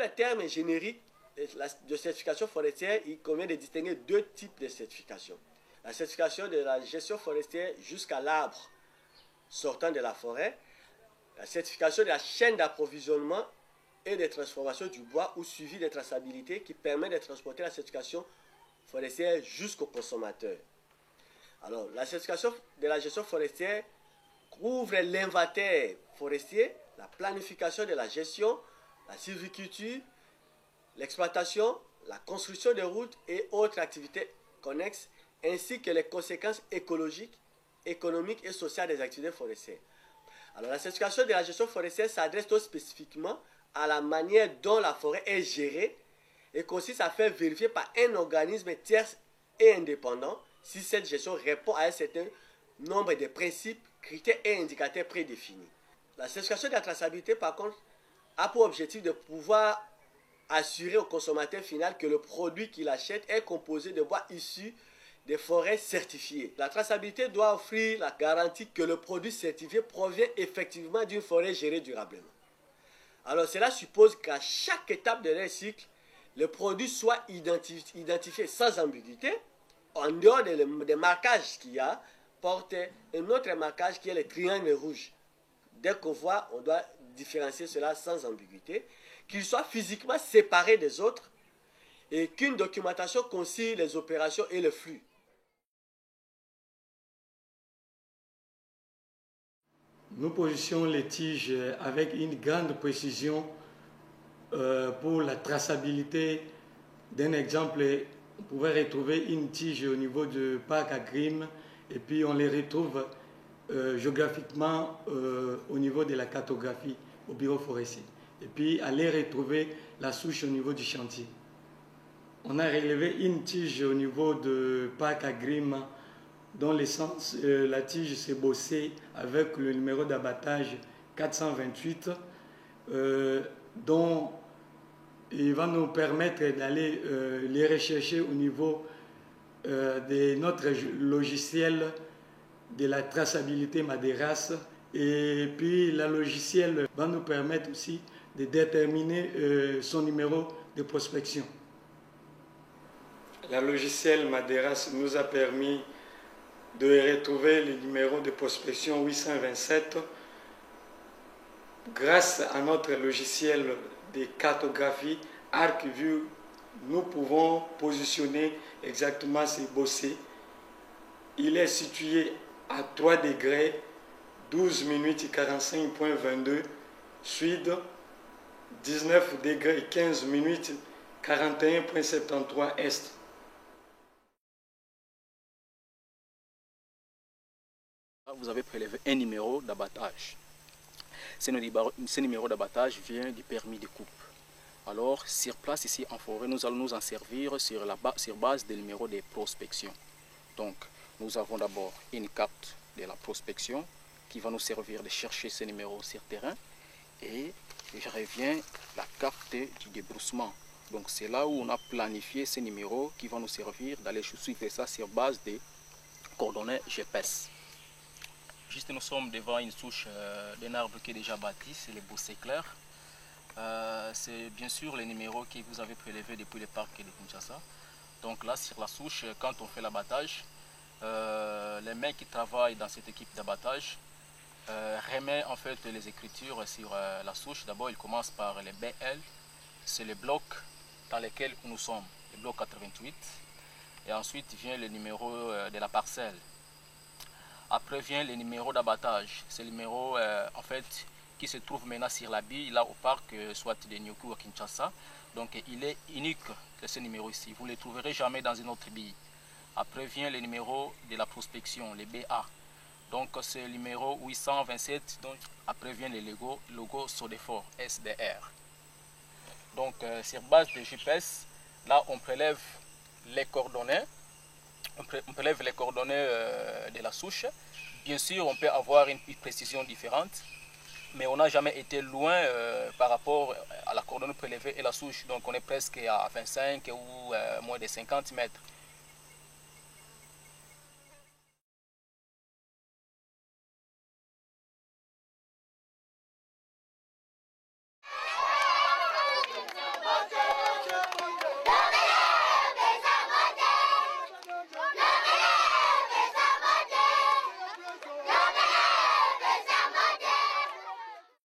les termes génériques de certification forestière, il convient de distinguer deux types de certification. La certification de la gestion forestière jusqu'à l'arbre sortant de la forêt, la certification de la chaîne d'approvisionnement et de transformation du bois ou suivi de traçabilité qui permet de transporter la certification forestière jusqu'au consommateur. Alors, la certification de la gestion forestière couvre l'inventaire forestier, la planification de la gestion, la sylviculture, l'exploitation, la construction de routes et autres activités connexes, ainsi que les conséquences écologiques, économiques et sociales des activités forestières. Alors, la certification de la gestion forestière s'adresse tout spécifiquement à la manière dont la forêt est gérée et consiste à faire vérifier par un organisme tierce et indépendant si cette gestion répond à un certain nombre de principes, critères et indicateurs prédéfinis. La certification de la traçabilité, par contre, a pour objectif de pouvoir assurer au consommateur final que le produit qu'il achète est composé de bois issus des forêts certifiées. La traçabilité doit offrir la garantie que le produit certifié provient effectivement d'une forêt gérée durablement. Alors cela suppose qu'à chaque étape de leur cycle, le produit soit identifié sans ambiguïté, en dehors des marquages qu'il y a, porte un autre marquage qui est le triangle rouge. Dès qu'on voit, on doit différencier cela sans ambiguïté, qu'il soit physiquement séparé des autres et qu'une documentation concilie les opérations et le flux. Nous positionnons les tiges avec une grande précision pour la traçabilité. D'un exemple, on pouvait retrouver une tige au niveau du parc Agrim et puis on les retrouve géographiquement au niveau de la cartographie au bureau forestier. Et puis aller retrouver la souche au niveau du chantier. On a relevé une tige au niveau du parc Agrim dont l'essence, la tige s'est bossée avec le numéro d'abattage 428 dont il va nous permettre d'aller les rechercher au niveau de notre logiciel de la traçabilité Maderas. Et puis le logiciel va nous permettre aussi de déterminer son numéro de prospection. Le logiciel Maderas nous a permis de retrouver le numéro de prospection 827. Grâce à notre logiciel de cartographie ArcView, nous pouvons positionner exactement ces bossés. Il est situé à 3 degrés, 12 minutes 45.22 sud, 19 degrés 15 minutes 41.73 est. Vous avez prélevé un numéro d'abattage. Ce numéro d'abattage vient du permis de coupe. Alors, sur place ici en forêt, nous allons nous en servir sur base des numéros de prospection. Donc, nous avons d'abord une carte de la prospection qui va nous servir de chercher ces numéros sur terrain. Et je reviens la carte du débroussement. Donc, c'est là où on a planifié ces numéros qui vont nous servir d'aller suivre ça sur base des coordonnées GPS. Juste nous sommes devant une souche d'un arbre qui est déjà bâti, c'est le bossé clair. C'est bien sûr les numéros que vous avez prélevés depuis le parc de Kinshasa. Donc là sur la souche, quand on fait l'abattage, les mains qui travaillent dans cette équipe d'abattage remettent en fait les écritures sur la souche. D'abord il commence par les BL, c'est le bloc dans lequel nous sommes, le bloc 88. Et ensuite vient le numéro de la parcelle. Après vient le numéro d'abattage. C'est le numéro en fait qui se trouve maintenant sur la bille, là au parc, soit de Nyoku à Kinshasa. Donc il est unique ce numéro ici. Vous ne le trouverez jamais dans une autre bille. Après vient le numéro de la prospection, le BA. Donc c'est le numéro 827. Donc après vient le logo Sodefort, SDR. Donc sur base de GPS, là on prélève les coordonnées. On prélève les coordonnées de la souche. Bien sûr, on peut avoir une précision différente, mais on n'a jamais été loin par rapport à la coordonnée prélevée et la souche. Donc on est presque à 25 ou moins de 50 mètres.